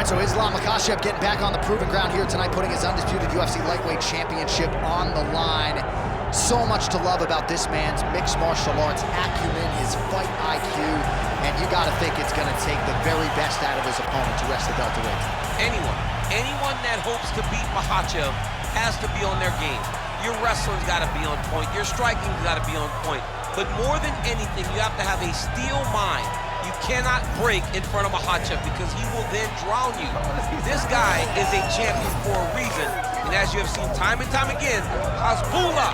right, so Islam Makhachev getting back on the proving ground here tonight, putting his undisputed UFC lightweight championship on the line. So much to love about this man's mixed martial arts acumen, his fight IQ, and you gotta think it's gonna take the very best out of his opponent to rest the welterweight. Anyone that hopes to beat Makhachev has to be on their game. Your wrestling's gotta be on point, your striking's gotta be on point. But more than anything, you have to have a steel mind. You cannot break in front of Makhachev because he will then drown you. This guy is a champion for a reason. And as you have seen time and time again, Hasbullah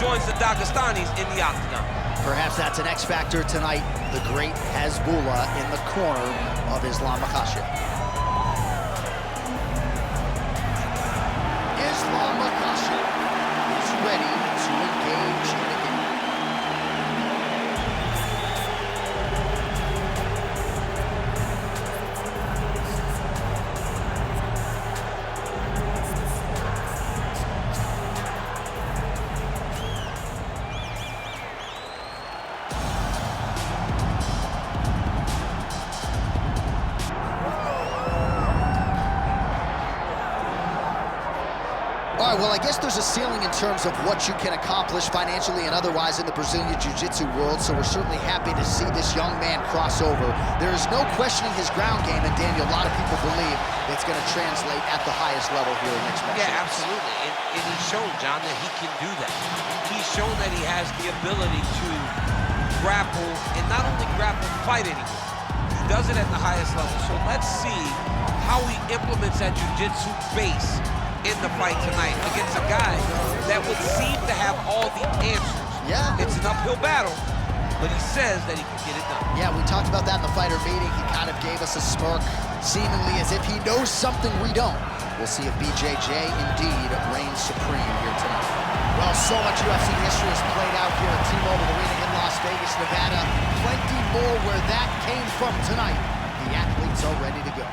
joins the Dagestanis in the octagon. Perhaps that's an X factor tonight. The great Hasbullah in the corner of Islam Makhachev. Islam Makhachev is ready to engage in the game. All right, well, I guess there's a ceiling in terms of what you can accomplish financially and otherwise in the Brazilian Jiu-Jitsu world, so we're certainly happy to see this young man cross over. There is no questioning his ground game, and Daniel, a lot of people believe it's going to translate at the highest level here in mixed martial arts. Yeah, absolutely, and he's shown, John, that he can do that. He's shown that he has the ability to grapple, and not only grapple, fight anymore. He does it at the highest level, so let's see how he implements that Jiu-Jitsu base in the fight tonight against a guy that would seem to have all the answers. Yeah. It's an uphill battle, but he says that he can get it done. Yeah, we talked about that in the fighter meeting. He kind of gave us a smirk, seemingly as if he knows something we don't. We'll see if BJJ indeed reigns supreme here tonight. Well, so much UFC history has played out here at T-Mobile Arena in Las Vegas, Nevada. Plenty more where that came from tonight. The athletes are ready to go.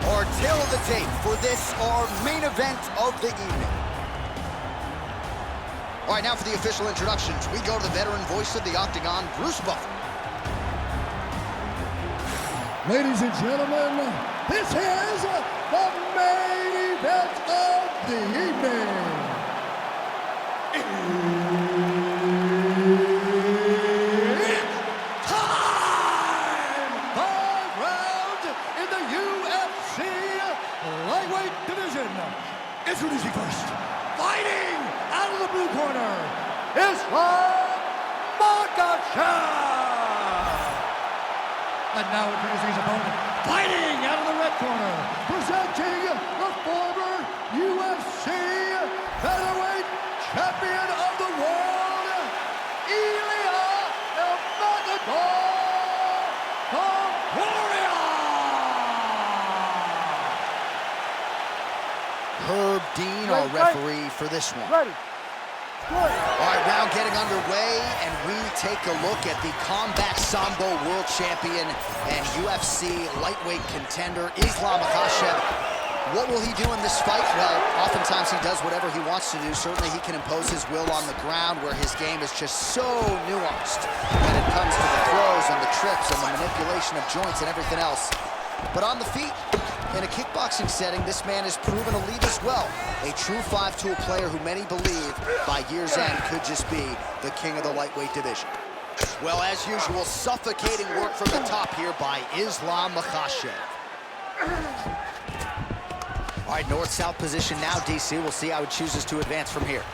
Our tail of the tape for this, our main event of the evening. All right, now for the official introductions, we go to the veteran voice of the Octagon, Bruce Buffer. Ladies and gentlemen, this is the main event of the evening. It's time! 5 rounds in the UFC lightweight division. Introducing first, fighting out of the blue corner, Islam Makhachev. And now introducing his opponent, fighting out of the red corner, presenting the former UFC featherweight champion of the world, Ilia Topuria. Herb Dean, our referee for this one. Ready. All right, round getting underway, and we take a look at the Combat Sambo World Champion and UFC lightweight contender, Islam Makhachev. What will he do in this fight? Well, oftentimes he does whatever he wants to do. Certainly he can impose his will on the ground, where his game is just so nuanced when it comes to the throws and the trips and the manipulation of joints and everything else. But on the feet, in a kickboxing setting, this man has proven a lead as well. A true 5-tool player who many believe by year's end could just be the king of the lightweight division. Well, as usual, suffocating work from the top here by Islam Makhachev. All right, north-south position now, DC. We'll see how he chooses to advance from here.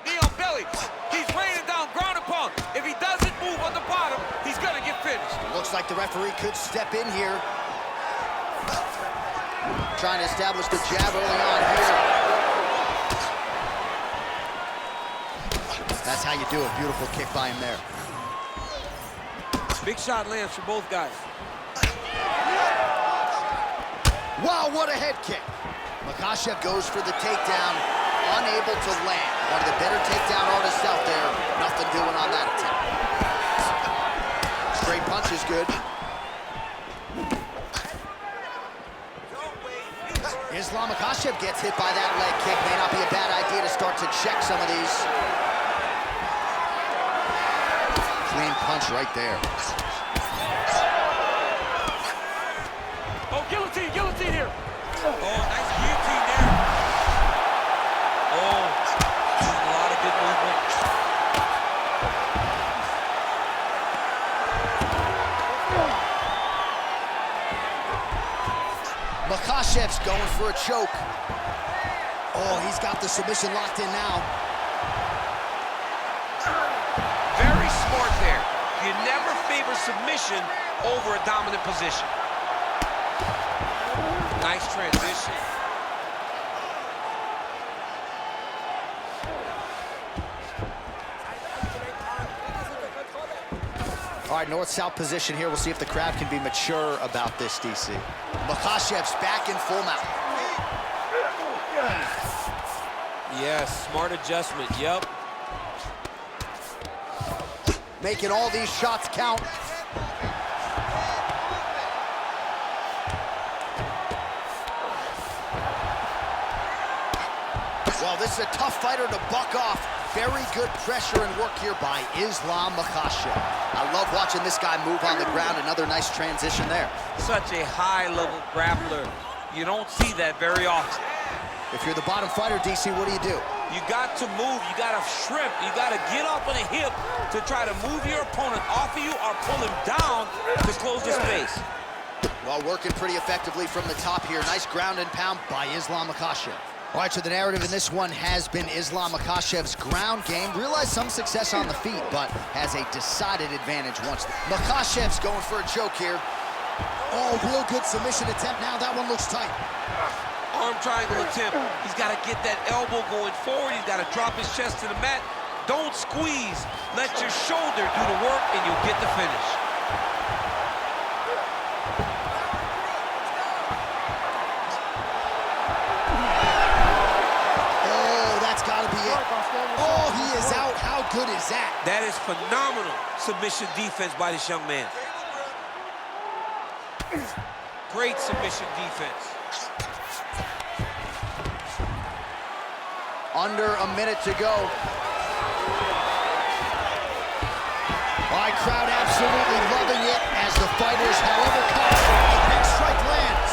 Knee on belly. He's raining down, ground and pound. If he doesn't move on the bottom, he's gonna get finished. Looks like the referee could step in here. Trying to establish the jab early on here. That's how you do it. Beautiful kick by him there. Big shot lands for both guys. Wow, what a head kick. Makhachev goes for the takedown, unable to land. One of the better takedown artists out there. Nothing doing on that attempt. Straight punch is good. Islam Makhachev gets hit by that leg kick. May not be a bad idea to start to check some of these. Clean punch right there. Makhachev's going for a choke. Oh, he's got the submission locked in now. Very smart there. You never favor submission over a dominant position. Nice transition. All right, north-south position here. We'll see if the crowd can be mature about this, DC. Makhachev's back in full mount. Yes, smart adjustment, yep. Making all these shots count. Well, this is a tough fighter to buck off. Very good pressure and work here by Islam Makhachev. I love watching this guy move on the ground. Another nice transition there. Such a high-level grappler. You don't see that very often. If you're the bottom fighter, DC, what do? You got to move, you got to shrimp, you got to get up on a hip to try to move your opponent off of you or pull him down to close the space. Well, working pretty effectively from the top here. Nice ground and pound by Islam Makhachev. All right, so the narrative in this one has been Islam Makhachev's ground game. Realized some success on the feet, but has a decided advantage once. Makhachev's going for a choke here. Oh, real good submission attempt now. That one looks tight. Arm triangle attempt. He's got to get that elbow going forward. He's got to drop his chest to the mat. Don't squeeze. Let your shoulder do the work, and you'll get the finish. He is out. How good is that? That is phenomenal submission defense by this young man. Great submission defense. Under a minute to go. All right, crowd absolutely loving it as the fighters, however, come. Big strike lands.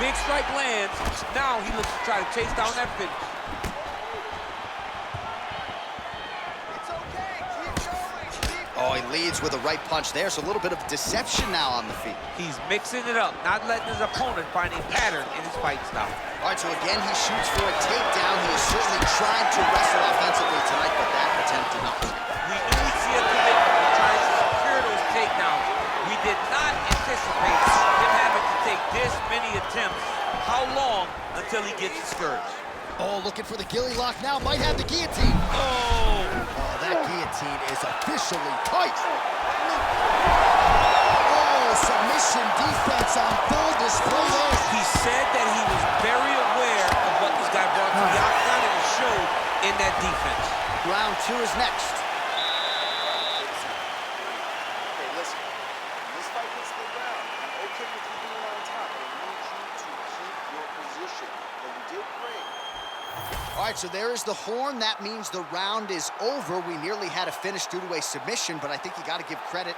Big strike lands. Now he looks to try to chase down that finish. Oh, he leads with a right punch there, so a little bit of deception now on the feet. He's mixing it up, not letting his opponent find a pattern in his fight style. All right, so again, he shoots for a takedown. He is certainly trying to wrestle offensively tonight, but that attempt did not work. We knew we'd see a commitment to trying to secure those takedowns. We did not anticipate him having to take this many attempts. How long until he gets discouraged? Oh, looking for the gilly lock now. Might have the guillotine. Oh, that guillotine is officially tight. Oh, submission defense on full display there. He said that he was very aware of what this guy brought to the octagon, and it showed in that defense. Round 2 is next. Hey, listen. This fight gets the round. I'm okay with you being on top, but I need you to keep your position. And you did great. All right, so there is the horn. That means the round is over. We nearly had a finish due to a submission, but I think you got to give credit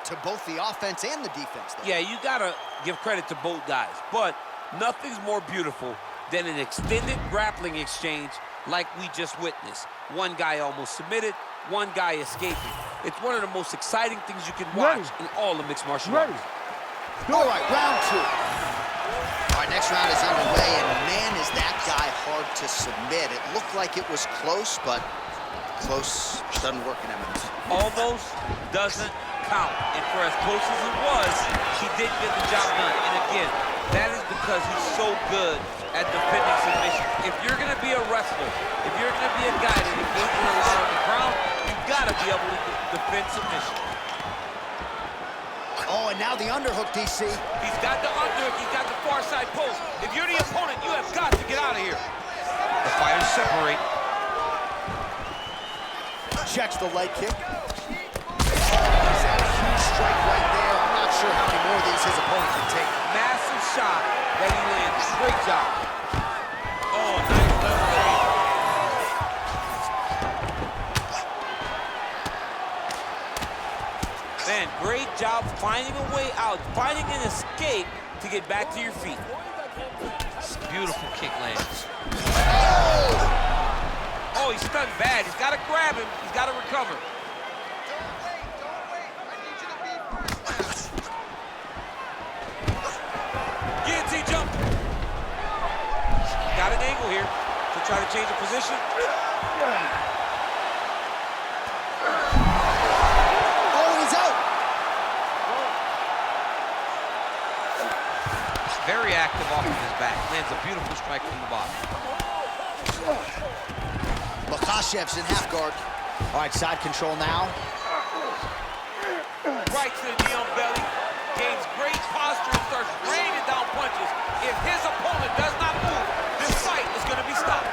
to both the offense and the defense there. Yeah, you got to give credit to both guys, but nothing's more beautiful than an extended grappling exchange like we just witnessed. One guy almost submitted, one guy escaping. It's one of the most exciting things you can watch in all of mixed martial arts. All right, round 2. All right, next round is underway, and man, is that guy hard to submit. It looked like it was close, but close doesn't work in MMA. Almost doesn't count. And for as close as it was, he did get the job done. And again, that is because he's so good at defending submission. If you're going to be a wrestler, if you're going to be a guy that engages a lot on the ground, you've got to be able to defend submission. Oh, and now the underhook, DC. He's got the underhook, he's got the far side post. If you're the opponent, you have got to get out of here. The fighters separate. Checks the leg kick. He's had a huge strike right there. I'm not sure how many more of these his opponent can take. Massive shot that he lands. Great job. Oh, nice level aim. Man, great job finding a way out, finding an escape to get back to your feet. Beautiful kick lands. Oh, he's stunned bad. He's got to grab him. He's got to recover. Don't wait. I need you to be... Guillotine jump. change of position. Oh, he's out. Very active off of his back. Lands a beautiful strike from the bottom. Makhachev's in half guard. All right, side control now. Right to the knee on belly. Gains great posture and starts raining down punches. If his opponent does not move, this fight is going to be stopped.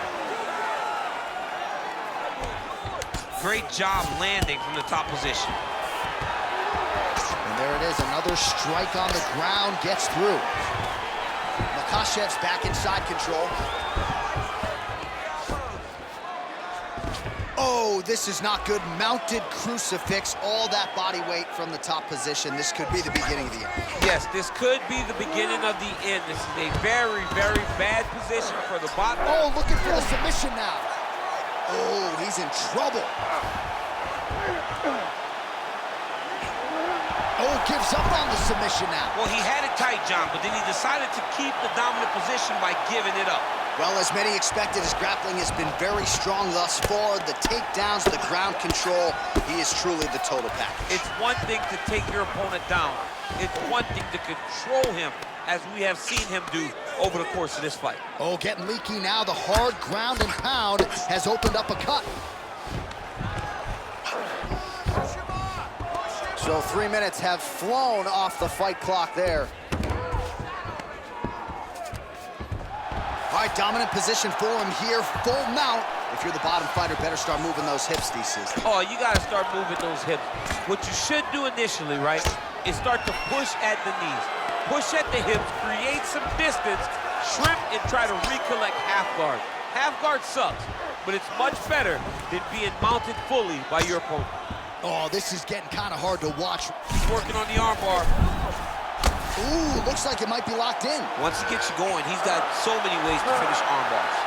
Great job landing from the top position. And there it is, another strike on the ground, gets through. Makhachev's back in side control. Oh, this is not good. Mounted crucifix, all that body weight from the top position. This could be the beginning of the end. Yes, this could be the beginning of the end. This is a very, very bad position for the bottom. Oh, looking for the submission now. Oh, he's in trouble. Oh, gives up on the submission now. Well, he had it tight, John, but then he decided to keep the dominant position by giving it up. Well, as many expected, his grappling has been very strong thus far. The takedowns, the ground control, he is truly the total package. It's one thing to take your opponent down. It's one thing to control him, as we have seen him do over the course of this fight. Oh, getting leaky now. The hard ground and pound has opened up a cut. So 3 minutes have flown off the fight clock there. All right, dominant position for him here, full mount. If you're the bottom fighter, better start moving those hips, DC. Oh, you got to start moving those hips. What you should do initially, right, is start to push at the knees. Push at the hips, create some distance, shrimp, and try to recollect half guard. Half guard sucks, but it's much better than being mounted fully by your opponent. Oh, this is getting kind of hard to watch. He's working on the arm bar. Ooh, looks like it might be locked in. Once he gets you going, he's got so many ways to finish arm bars.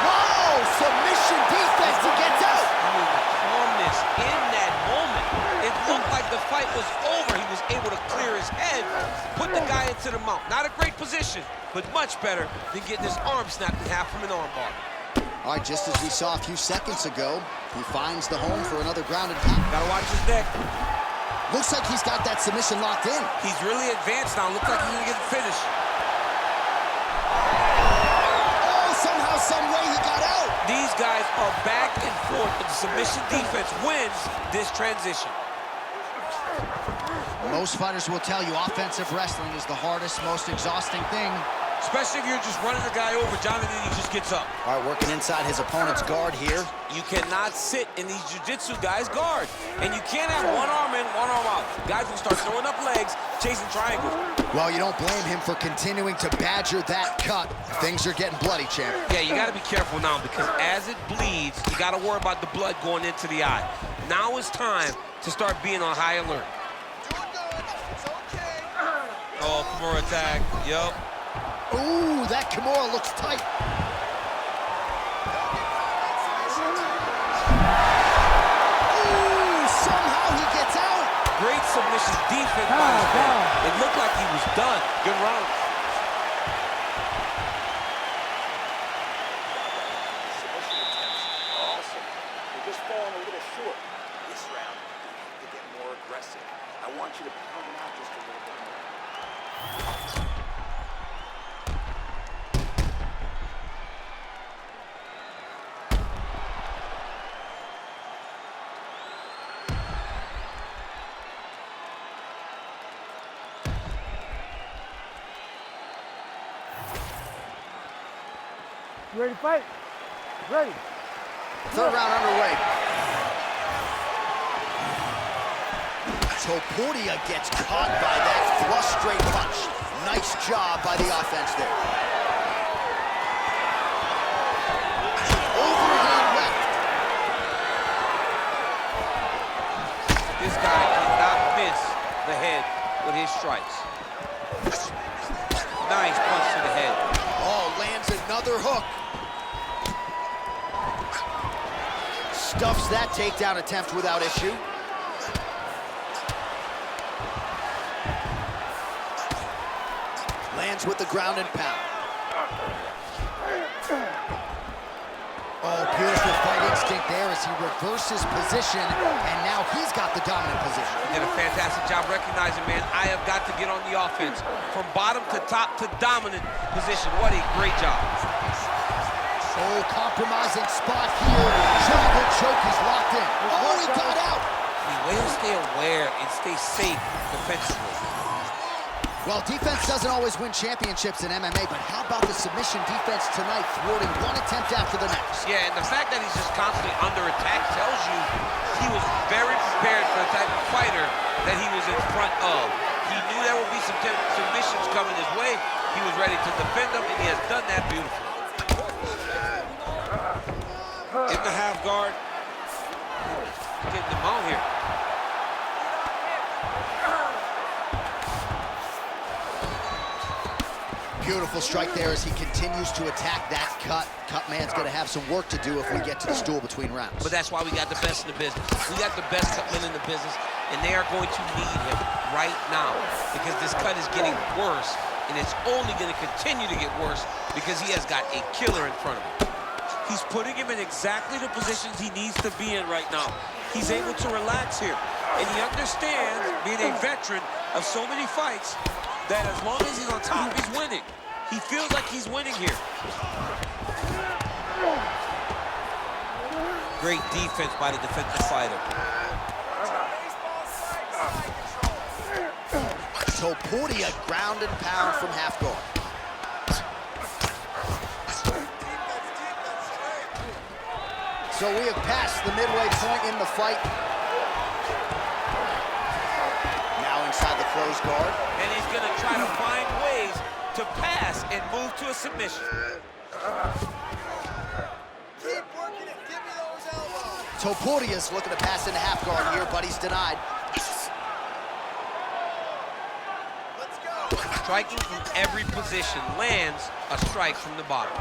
Whoa, submission defense, he gets out. Calmness in that moment. It looked like the fight was over. He was able to clear his head, put the guy into the mount. Not a great position, but much better than getting his arm snapped in half from an arm bar. All right, just as we saw a few seconds ago, he finds the home for another ground and pound. Gotta watch his neck. Looks like he's got that submission locked in. He's really advanced now. Looks like he's gonna get the finish. Oh, somehow, some way he got out. These guys are back and forth, but the submission defense wins this transition. Most fighters will tell you offensive wrestling is the hardest, most exhausting thing. Especially if you're just running the guy over, John, and then he just gets up. All right, working inside his opponent's guard here. You cannot sit in these jiu-jitsu guys' guard. And you can't have one arm in, one arm out. Guys will start throwing up legs, chasing triangles. Well, you don't blame him for continuing to badger that cut. Things are getting bloody, champ. Yeah, you got to be careful now, because as it bleeds, you got to worry about the blood going into the eye. Now it's time to start being on high alert. Doing good. It's okay. Oh, Kimura tag. Yup. Ooh, that Kimura looks tight. Ooh, somehow he gets out. Great submission defense by his man. It looked like he was done. Good round. Submission attempts are awesome. They're just falling a little short. This round, you have to get more aggressive. I want you to pound them out just a little bit more. You ready to fight? Ready. Third round underway. Topuria gets caught by that flush straight punch. Nice job by the offense there. Overhand left. This guy cannot miss the head with his strikes. Nice punch to the head. Oh, lands another hook. Stuffs that takedown attempt without issue. Lands with the ground and pound. Oh, beautiful fight instinct there as he reverses position, and now he's got the dominant position. He did a fantastic job recognizing, man, I have got to get on the offense. From bottom to top to dominant position. What a great job. Oh, compromising spot here. Jungle choke is locked in. Oh, he got out. The way to stay aware and stay safe defensively. Well, defense doesn't always win championships in MMA, but how about the submission defense tonight, thwarting one attempt after the next? Yeah, and the fact that he's just constantly under attack tells you he was very prepared for the type of fighter that he was in front of. He knew there would be some submissions coming his way. He was ready to defend them, and he has done that beautifully. In the half guard. Getting them out here. Beautiful strike there as he continues to attack that cut. Cut man's going to have some work to do if we get to the stool between rounds. But that's why we got the best in the business. We got the best cut men in the business, and they are going to need him right now because this cut is getting worse, and it's only going to continue to get worse because he has got a killer in front of him. He's putting him in exactly the positions he needs to be in right now. He's able to relax here, and he understands, being a veteran of so many fights, that as long as he's on top, he's winning. He feels like he's winning here. Great defense by the defensive fighter. Topuria ground and pound from half guard. So we have passed the midway point in the fight. Now inside the closed guard. And he's going to try to find ways to pass and move to a submission. Keep working it. Give me those elbows. Topuria's looking to pass into half guard here, but he's denied. Let's go. Striking from every position lands a strike from the bottom.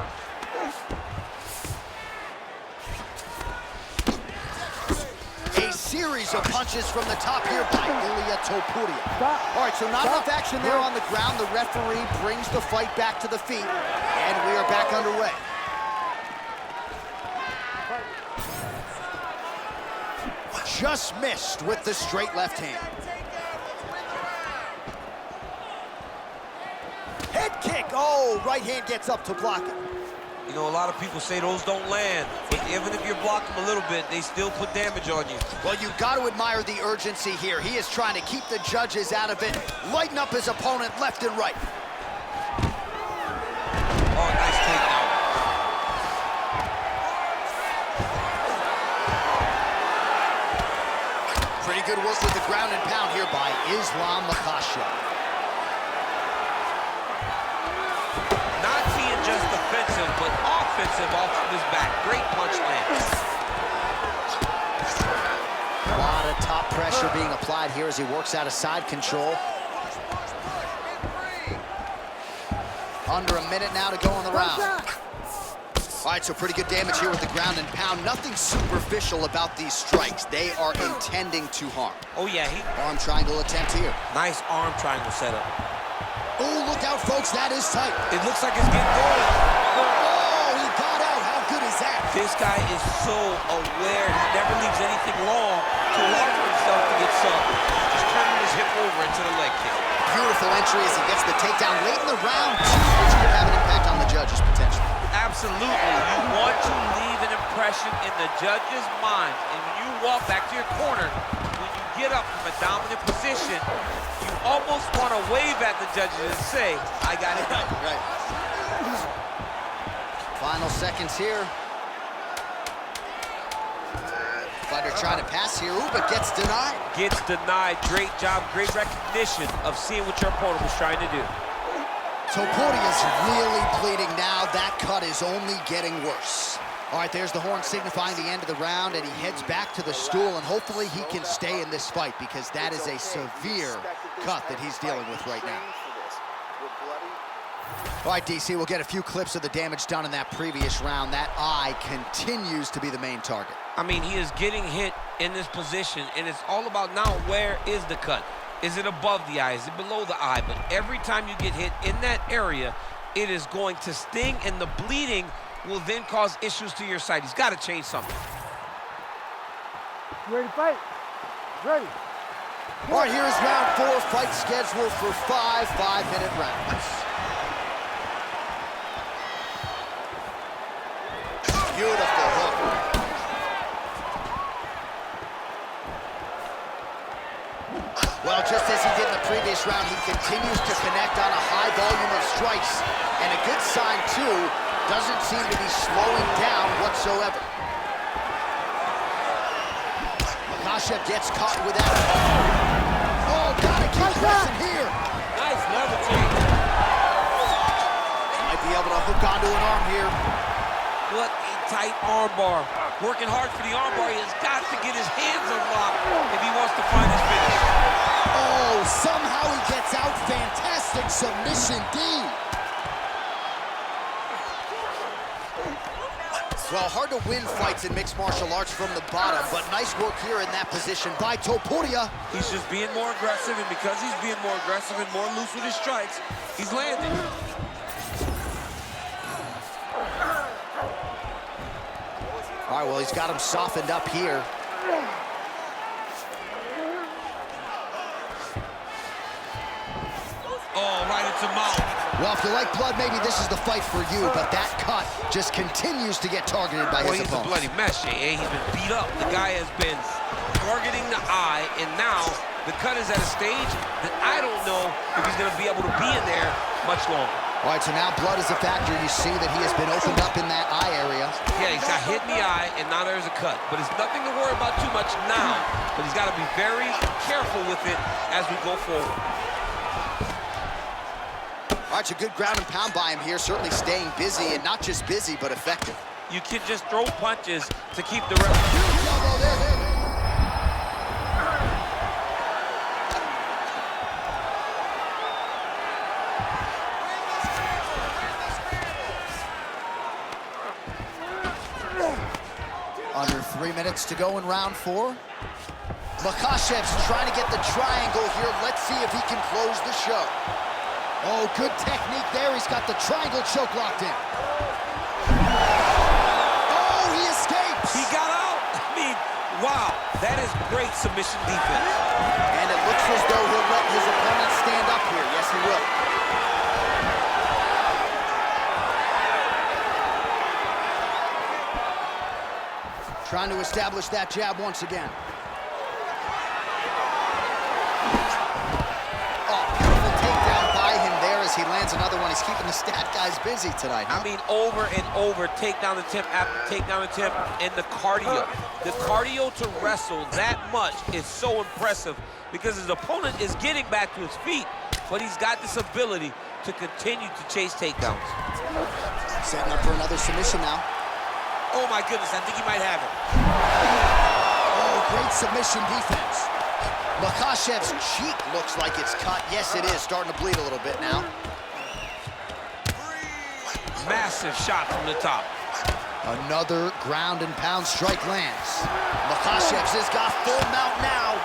A series of punches from the top here by Ilia Topuria. All right, so not enough action there on the ground. The referee brings the fight back to the feet, and we are back underway. Just missed with the straight left hand. Head kick. Oh, right hand gets up to block it. You know, a lot of people say those don't land, but even if you block them a little bit, they still put damage on you. Well, you've got to admire the urgency here. He is trying to keep the judges out of it, lighten up his opponent left and right. Oh, nice takedown. Pretty good work with the ground and pound here by Islam Makhachev. Not being just defensive, but offensive off of his back. Great punch lands. A lot of top pressure being applied here as he works out of side control. Under a minute now to go in the round. All right, so pretty good damage here with the ground and pound. Nothing superficial about these strikes. They are intending to harm. Oh, yeah. Arm triangle attempt here. Nice arm triangle setup. Oh, look out, folks. That is tight. It looks like it's getting going. Oh, he got out. How good is that? This guy is so aware. He never leaves anything long to allow for himself to get sucked. Just turning his hip over into the leg kick. Beautiful entry as he gets the takedown late in the round, too, which could have an impact on the judges potentially. Absolutely. You want to leave an impression in the judge's mind. And when you walk back to your corner, when you get up from a dominant position, you almost want to wave at the judges and say, I got it done. Right. Final seconds here. Fighter trying to pass here. Ooh, but gets denied. Gets denied. Great job, great recognition of seeing what your opponent was trying to do. Topuria's really bleeding now. That cut is only getting worse. All right, there's the horn signifying the end of the round, and he heads back to the stool, and hopefully he can stay in this fight because that is a severe cut that he's dealing with right now. All right, DC, we'll get a few clips of the damage done in that previous round. That eye continues to be the main target. I mean, he is getting hit in this position, and it's all about now where is the cut? Is it above the eye? Is it below the eye? But every time you get hit in that area, it is going to sting, and the bleeding will then cause issues to your side. He's got to change something. You ready to fight? Ready. All right, here's round 4, fight scheduled for 5 5-minute rounds. Beautiful hook. Well, just as he did in the previous round, he continues to connect on a high volume of strikes. And a good sign, too, doesn't seem to be slowing down whatsoever. Makhachev gets caught with that. Oh, gotta keep pressing here. Nice level change. Might be able to hook onto an arm here. What a tight arm bar. Working hard for the arm bar. He has got to get his hands unlocked if he wants to find his finish. Oh, somehow he gets out. Fantastic submission D. Well, hard to win fights in mixed martial arts from the bottom, but nice work here in that position by Topuria. He's just being more aggressive, and because he's being more aggressive and more loose with his strikes, he's landing. All right, well, he's got him softened up here. Oh, right into mouth. Well, if you like blood, maybe this is the fight for you, but that cut just continues to get targeted by his He's a opponent. bloody mess, Jay. He's been beat up. The guy has been targeting the eye, and now the cut is at a stage that I don't know if he's going to be able to be in there much longer. All right, so now blood is a factor. You see that he has been opened up in that eye area. Yeah, he's got hit in the eye, and now there's a cut. But it's nothing to worry about too much now. But he's got to be very careful with it as we go forward. All right, it's a good ground and pound by him here, certainly staying busy, and not just busy, but effective. You can just throw punches to keep the ref. Under 3 minutes to go in round 4. Makhachev's trying to get the triangle here. Let's see if he can close the show. Oh, good technique there. He's got the triangle choke locked in. Oh, he escapes. He got out. I mean, wow, that is great submission defense. And it looks as though he'll let his opponent stand up here. Yes, he will. Trying to establish that jab once again. Oh, beautiful takedown by him there as he lands another one. He's keeping the stat guys busy tonight, huh? I mean, over and over, takedown attempt after takedown attempt, and the cardio. The cardio to wrestle that much is so impressive because his opponent is getting back to his feet, but he's got this ability to continue to chase takedowns. Setting up for another submission now. Oh my goodness, I think he might have it. Oh, great submission defense. Makhachev's cheek looks like it's cut. Yes, it is. Starting to bleed a little bit now. Massive shot from the top. Another ground and pound strike lands. Makhachev's has got full mount now.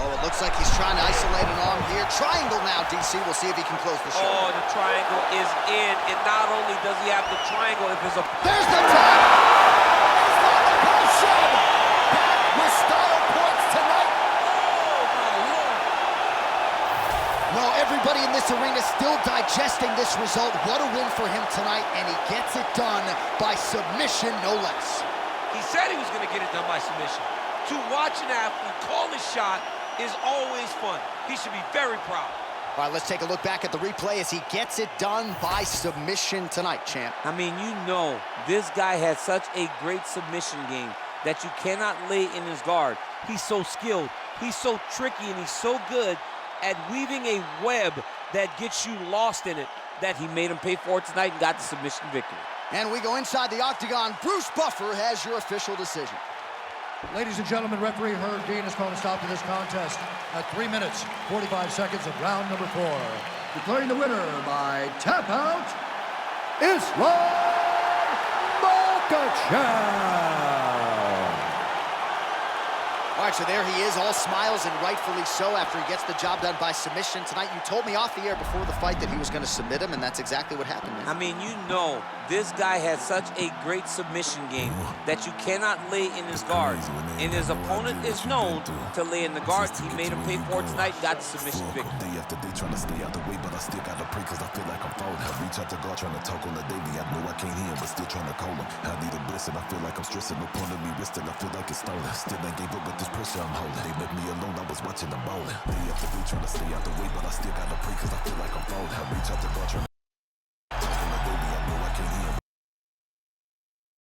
Oh, it looks like he's trying to isolate an arm here. Triangle now, DC. We'll see if he can close the show. Oh, the triangle is in, and not only does he have the triangle, if there's a... There's the tap! Makhachev back with style points tonight. Oh, my Lord. Well, everybody in this arena still digesting this result. What a win for him tonight, and he gets it done by submission, no less. He said he was going to get it done by submission. To watch an athlete call his shot is always fun. He should be very proud. All right, let's take a look back at the replay as he gets it done by submission tonight, champ. I mean, you know, this guy has such a great submission game that you cannot lay in his guard. He's so skilled, he's so tricky, and he's so good at weaving a web that gets you lost in it that he made him pay for it tonight and got the submission victory. And we go inside the octagon. Bruce Buffer has your official decision. Ladies and gentlemen, referee Herb Dean has called a stop to this contest at 3 minutes, 45 seconds of round number 4. Declaring the winner by tap out, Islam Makhachev. All right, so there he is, all smiles and rightfully so after he gets the job done by submission tonight. You told me off the air before the fight that he was going to submit him, and that's exactly what happened, man. I mean, you know, this guy has such a great submission game that you cannot lay in his guard. And his opponent is known to lay in the guard. He made him pay for it tonight, got the submission victory. Day after day trying to stay out the way, but I still gotta pray cause I feel like I'm falling. I reach out to God trying to talk on the daily. I know I can't hear him, but still trying to call him. I need a blessing, I feel like I'm stressing. No point of me resting, I feel like it's stolen. Still ain't gave up with this pressure I'm holding. They left me alone, I was watching them bowling. Day after day trying to stay out the way, but I still gotta pray cause I feel like I'm falling. I reach out to God trying to